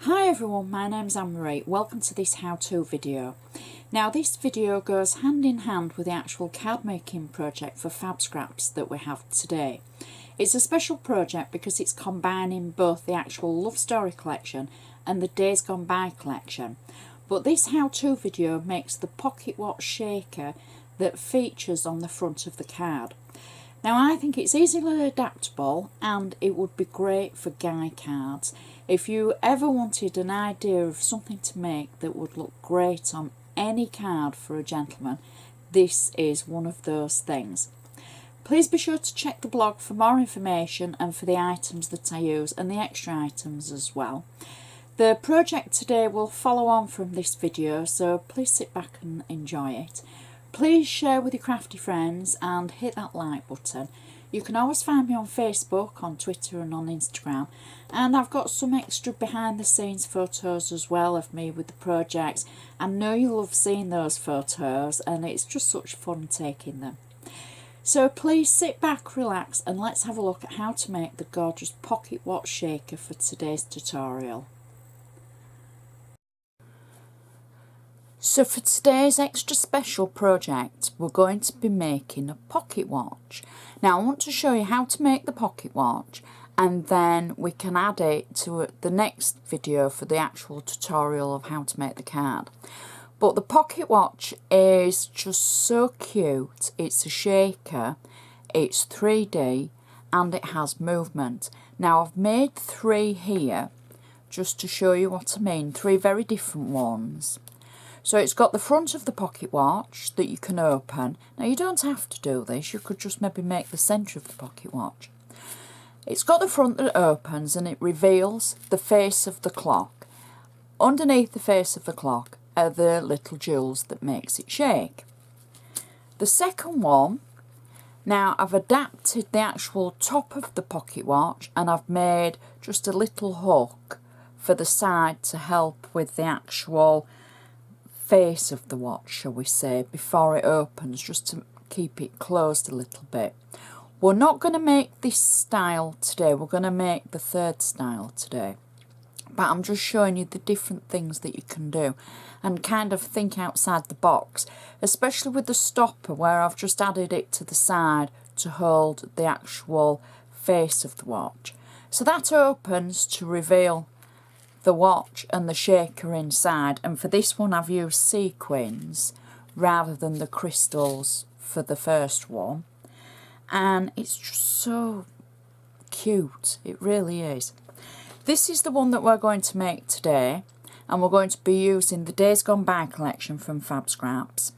Hi everyone, my name's Anne-Marie. Welcome to this how-to video. Now this video goes hand in hand with the actual card making project for FabScraps that we have today. It's a special project because it's combining both the actual Love Story collection and the Days Gone By collection. But this how-to video makes the pocket watch shaker that features on the front of the card. Now I think it's easily adaptable and it would be great for guy cards. If you ever wanted an idea of something to make that would look great on any card for a gentleman, this is one of those things. Please be sure to check the blog for more information and for the items that I use and the extra items as well. The project today will follow on from this video, so please sit back and enjoy it. Please share with your crafty friends and hit that like button. You can always find me on Facebook, on Twitter and on Instagram, and I've got some extra behind the scenes photos as well of me with the projects. I know you love seeing those photos and it's just such fun taking them. So please sit back, relax, and let's have a look at how to make the gorgeous pocket watch shaker for today's tutorial. So for today's extra special project, we're going to be making a pocket watch. Now I want to show you how to make the pocket watch, and then we can add it to the next video for the actual tutorial of how to make the card. But the pocket watch is just so cute. It's a shaker, it's 3D, and it has movement. Now I've made 3 here just to show you what I mean, 3 very different ones. So it's got the front of the pocket watch that you can open. Now you don't have to do this, you could just maybe make the centre of the pocket watch. It's got the front that opens and it reveals the face of the clock. Underneath the face of the clock are the little jewels that makes it shake. The second one, now I've adapted the actual top of the pocket watch and I've made just a little hook for the side to help with the actual face of the watch, shall we say, before it opens, just to keep it closed a little bit. We're not going to make this style today, we're going to make the third style today, but I'm just showing you the different things that you can do and kind of think outside the box, especially with the stopper where I've just added it to the side to hold the actual face of the watch. So that opens to reveal the watch and the shaker inside, and for this one I've used sequins rather than the crystals for the first one, and it's just so cute, it really is. This is the one that we're going to make today, and we're going to be using the Days Gone By collection from FabScraps,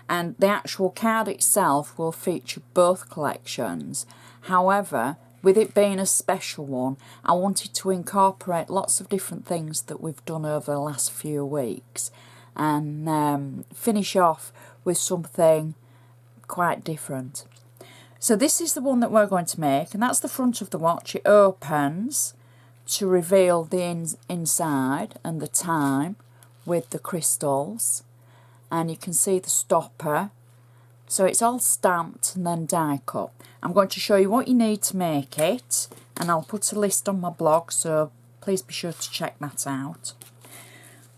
and the actual card itself will feature both collections. However, with it being a special one, I wanted to incorporate lots of different things that we've done over the last few weeks and finish off with something quite different. So this is the one that we're going to make, and that's the front of the watch. It opens to reveal the inside and the time with the crystals, and you can see the stopper. So it's all stamped and then die cut. I'm going to show you what you need to make it, and I'll put a list on my blog, so please be sure to check that out.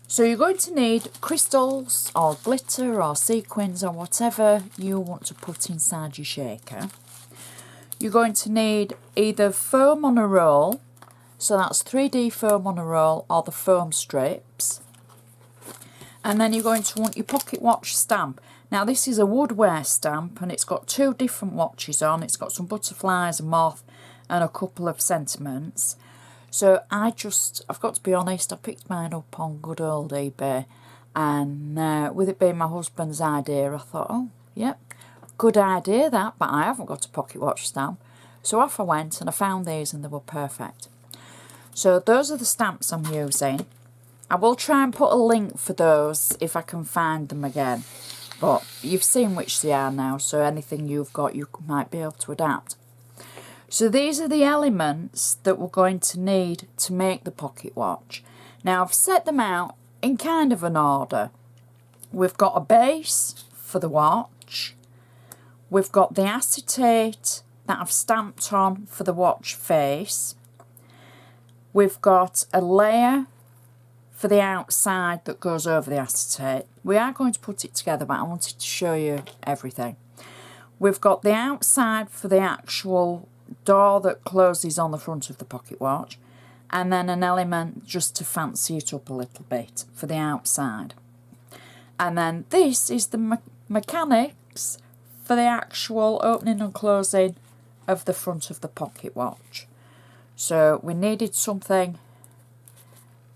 So you're going to need crystals or glitter or sequins or whatever you want to put inside your shaker. You're going to need either foam on a roll, so that's 3D foam on a roll, or the foam strips. And then you're going to want your pocket watch stamp. Now this is a woodware stamp and it's got 2 different watches on. It's got some butterflies, a moth and a couple of sentiments. So I've got to be honest, I picked mine up on good old eBay, and with it being my husband's idea, I thought, oh yep, good idea that, but I haven't got a pocket watch stamp. So off I went and I found these and they were perfect. So those are the stamps I'm using. I will try and put a link for those if I can find them again. But you've seen which they are now, so anything you've got you might be able to adapt. So these are the elements that we're going to need to make the pocket watch. Now I've set them out in kind of an order. We've got a base for the watch. We've got the acetate that I've stamped on for the watch face. We've got a layer for the outside that goes over the acetate. We are going to put it together, but I wanted to show you everything. We've got the outside for the actual door that closes on the front of the pocket watch, and then an element just to fancy it up a little bit for the outside. And then this is the mechanics for the actual opening and closing of the front of the pocket watch. So we needed something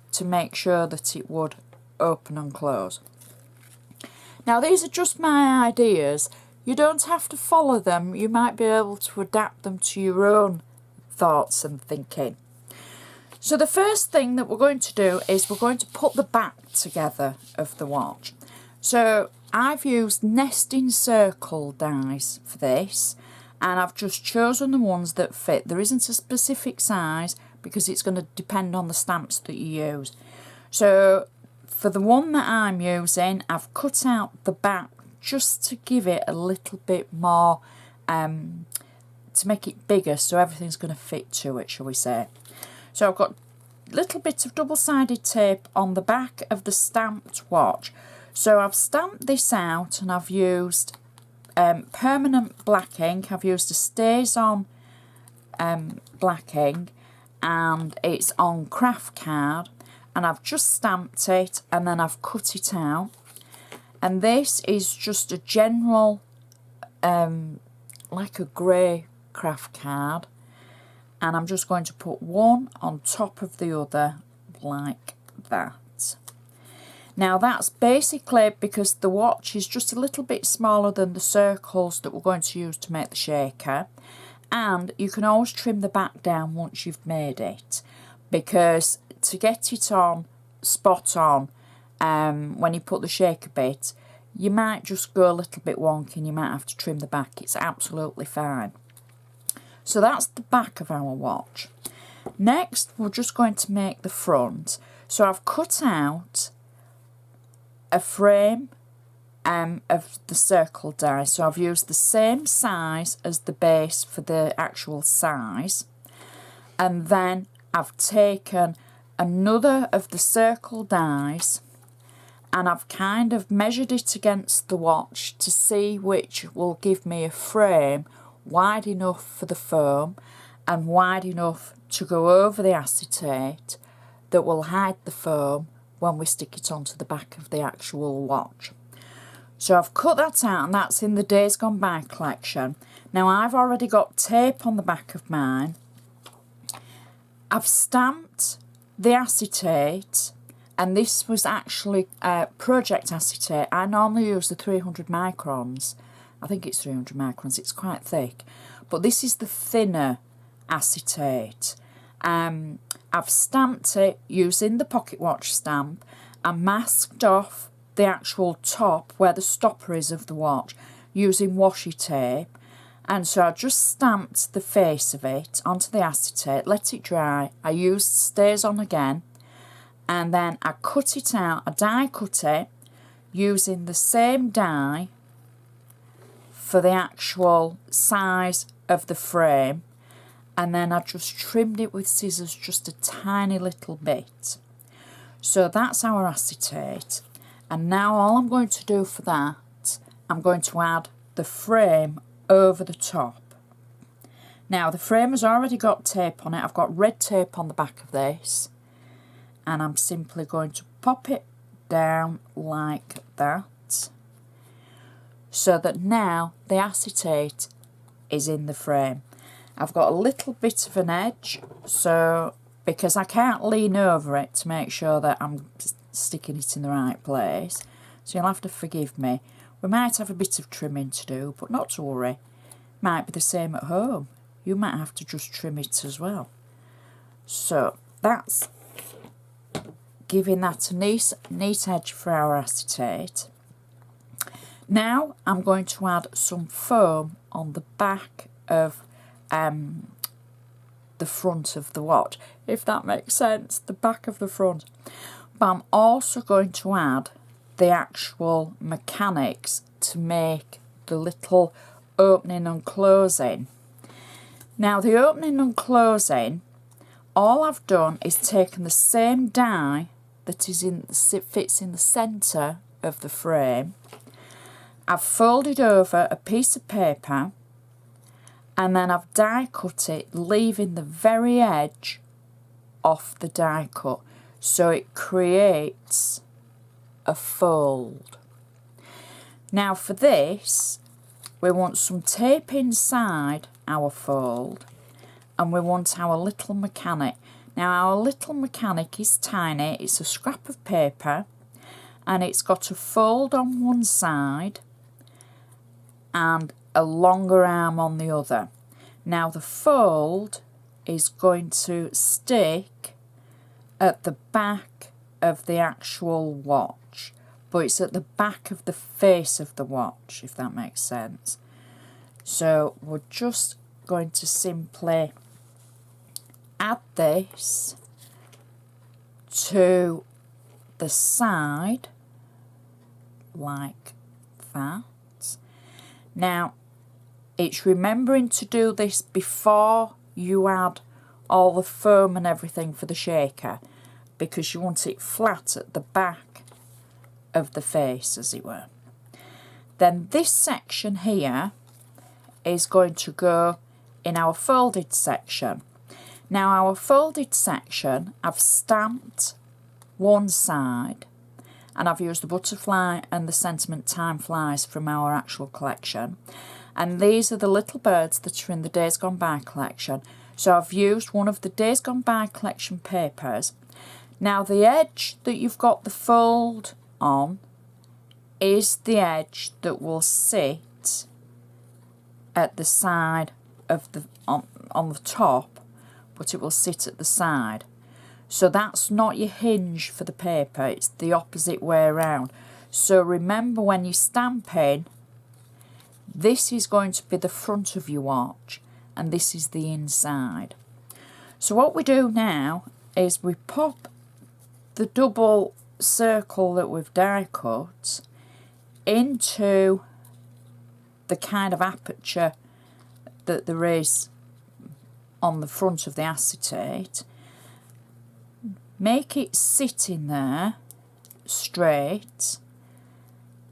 to make sure that it would open and close. Now these are just my ideas. You don't have to follow them. You might be able to adapt them to your own thoughts and thinking. So the first thing that we're going to do is we're going to put the back together of the watch. So I've used nesting circle dies for this, and I've just chosen the ones that fit. There isn't a specific size because it's going to depend on the stamps that you use. So for the one that I'm using, I've cut out the back just to give it a little bit more, to make it bigger, so everything's going to fit to it, shall we say. So I've got a little bit of double-sided tape on the back of the stamped watch. So I've stamped this out, and I've used permanent black ink. I've used a Stays On black ink, and it's on craft card, and I've just stamped it and then I've cut it out. And this is just a general like a grey craft card, and I'm just going to put one on top of the other like that. Now that's basically because the watch is just a little bit smaller than the circles that we're going to use to make the shaker, and you can always trim the back down once you've made it, because to get it on spot on when you put the shaker bit, you might just go a little bit wonky and you might have to trim the back. It's absolutely fine. So that's the back of our watch. Next, we're just going to make the front. So I've cut out a frame of the circle die. So I've used the same size as the base for the actual size. And then I've taken another of the circle dies, and I've kind of measured it against the watch to see which will give me a frame wide enough for the foam and wide enough to go over the acetate that will hide the foam when we stick it onto the back of the actual watch. So I've cut that out, and that's in the Days Gone By collection. Now I've already got tape on the back of mine. I've stamped the acetate, and this was actually project acetate. I normally use the 300 microns. I think it's 300 microns, it's quite thick. But this is the thinner acetate. I've stamped it using the pocket watch stamp and masked off the actual top where the stopper is of the watch using washi tape. And so I just stamped the face of it onto the acetate, let it dry. I used Stays On again, and then I cut it out. I die cut it using the same die for the actual size of the frame, and then I just trimmed it with scissors just a tiny little bit. So that's our acetate. And now all I'm going to do for that, I'm going to add the frame over the top. Now the frame has already got tape on it. I've got red tape on the back of this, and I'm simply going to pop it down like that, so that now the acetate is in the frame. I've got a little bit of an edge, so because I can't lean over it to make sure that I'm sticking it in the right place, so you'll have to forgive me. We might have a bit of trimming to do, but not to worry. Might be the same at home. You might have to just trim it as well. So that's giving that a neat edge for our acetate. Now I'm going to add some foam on the back of the front of the watch, if that makes sense, the back of the front. But I'm also going to add the actual mechanics to make the little opening and closing. Now the opening and closing, all I've done is taken the same die that fits in the centre of the frame. I've folded over a piece of paper and then I've die cut it, leaving the very edge off the die cut, so it creates a fold. Now for this, we want some tape inside our fold, and we want our little mechanic. Now our little mechanic is tiny, it's a scrap of paper, and it's got a fold on one side and a longer arm on the other. Now the fold is going to stick at the back of the actual watch, but it's at the back of the face of the watch, if that makes sense. So we're just going to simply add this to the side like that. Now it's remembering to do this before you add all the foam and everything for the shaker, because you want it flat at the back of the face, as it were. Then this section here is going to go in our folded section. Now our folded section, I've stamped one side, and I've used the butterfly and the sentiment time flies from our actual collection, and these are the little birds that are in the Days Gone By collection. So I've used one of the Days Gone By collection papers. Now the edge that you've got the fold on is the edge that will sit at the side of the on the top, but it will sit at the side. So that's not your hinge for the paper, it's the opposite way around. So remember, when you stamp in, this is going to be the front of your watch and this is the inside. So what we do now is we pop the double circle that we've die cut into the kind of aperture that there is on the front of the acetate, make it sit in there straight,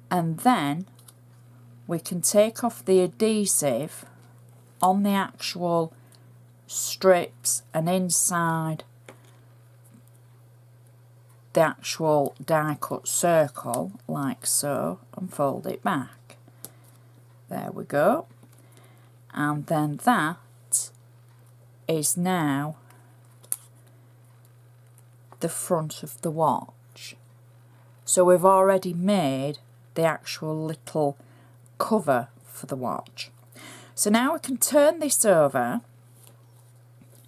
and then we can take off the adhesive on the actual strips and inside the actual die cut circle like so, and fold it back. There we go. And then that is now the front of the watch. So we've already made the actual little cover for the watch. So now we can turn this over,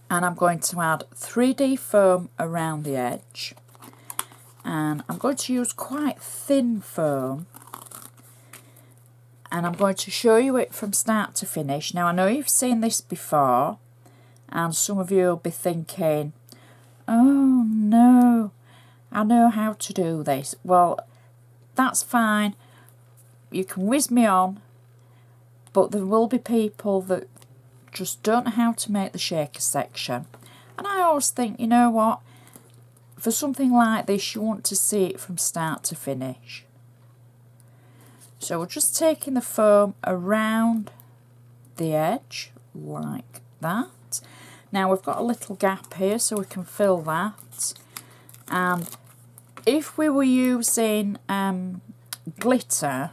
and I'm going to add 3D foam around the edge, and I'm going to use quite thin foam, and I'm going to show you it from start to finish. Now I know you've seen this before, and some of you will be thinking, oh no, I know how to do this. Well, that's fine, you can whiz me on, but there will be people that just don't know how to make the shaker section. And I always think, you know what, for something like this you want to see it from start to finish. So we're just taking the foam around the edge like that. Now we've got a little gap here so we can fill that, and if we were using glitter,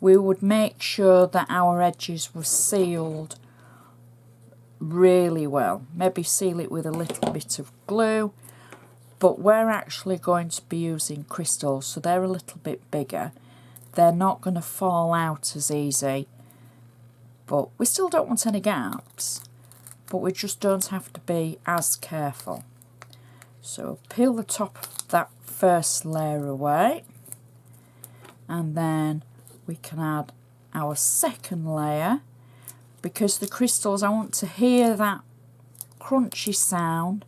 we would make sure that our edges were sealed really well. Maybe seal it with a little bit of glue, but we're actually going to be using crystals, so they're a little bit bigger. They're not going to fall out as easy, but we still don't want any gaps, but we just don't have to be as careful. So peel the top of that first layer away, and then we can add our second layer, because the crystals, I want to hear that crunchy sound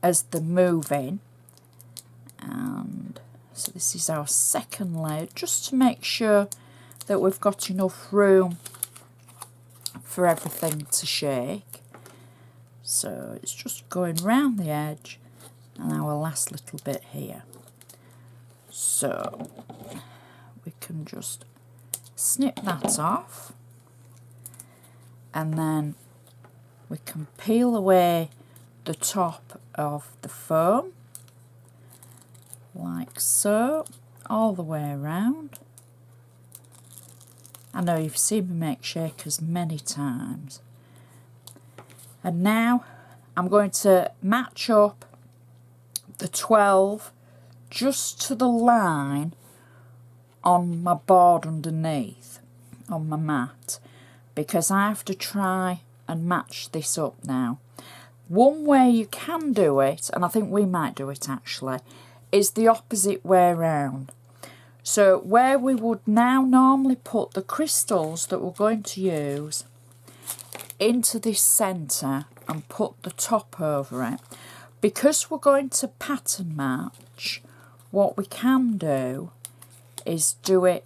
as they're moving. And so this is our second layer, just to make sure that we've got enough room for everything to shake. So it's just going round the edge and our last little bit here. So we can just snip that off, and then we can peel away the top of the foam like so, all the way around. I know you've seen me make shakers many times. And now I'm going to match up the 12 just to the line on my board underneath, on my mat, because I have to try and match this up now. One way you can do it, and I think we might do it actually, is the opposite way around. So where we would now normally put the crystals that we're going to use into this centre and put the top over it, because we're going to pattern match, what we can do is do it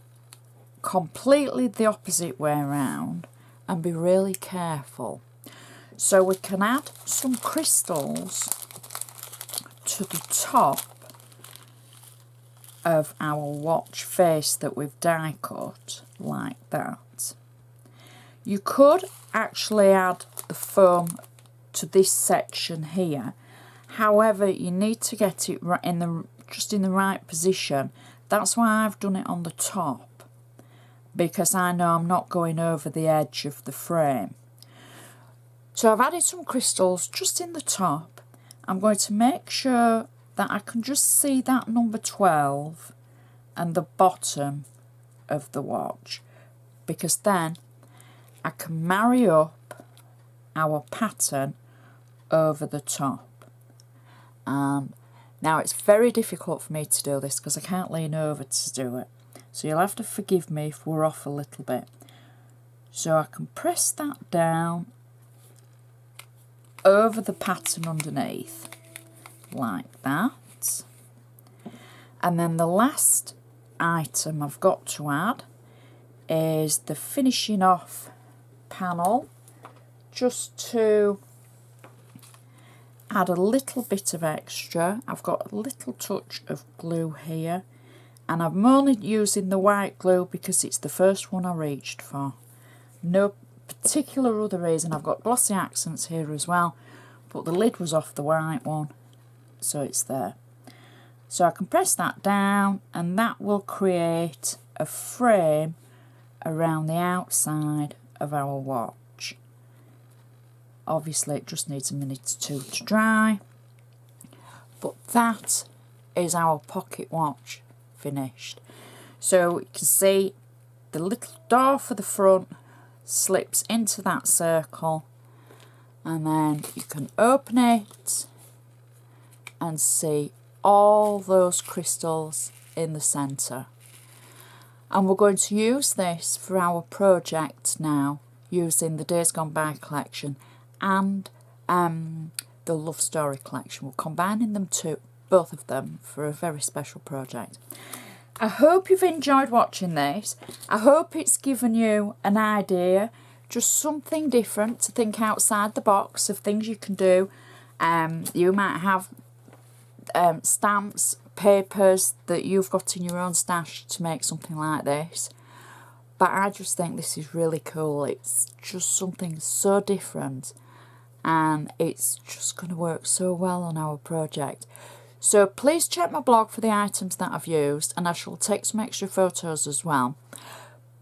completely the opposite way around and be really careful. So we can add some crystals to the top of our watch face that we've die cut like that. You could actually add the foam to this section here, however you need to get it just in the right position. That's why I've done it on the top, because I know I'm not going over the edge of the frame. So I've added some crystals just in the top. I'm going to make sure that I can just see that number 12 and the bottom of the watch, because then I can marry up our pattern over the top. Now it's very difficult for me to do this because I can't lean over to do it, so you'll have to forgive me if we're off a little bit. So I can press that down over the pattern underneath like that, and then the last item I've got to add is the finishing off panel, just to add a little bit of extra. I've got a little touch of glue here, and I'm only using the white glue because it's the first one I reached for. No particular other reason. I've got glossy accents here as well, but the lid was off the white one, so it's there. So I can press that down and that will create a frame around the outside of our watch. Obviously it just needs a minute or two to dry, but that is our pocket watch finished. So you can see the little door for the front slips into that circle, and then you can open it and see all those crystals in the centre. And we're going to use this for our project now, using the Days Gone By collection and the Love Story collection. We're combining them both of them for a very special project. I hope you've enjoyed watching this. I hope it's given you an idea, just something different to think outside the box of things you can do. You might have stamps, papers that you've got in your own stash to make something like this. But I just think this is really cool. It's just something so different, and it's just going to work so well on our project. So please check my blog for the items that I've used, and I shall take some extra photos as well.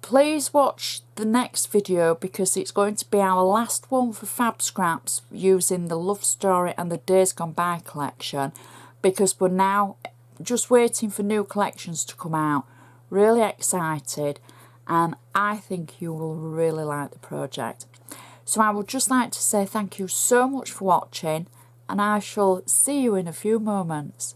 Please watch the next video because it's going to be our last one for FabScraps using the Love Story and the Days Gone By collection, because we're now just waiting for new collections to come out. Really excited, and I think you will really like the project. So I would just like to say thank you so much for watching, and I shall see you in a few moments.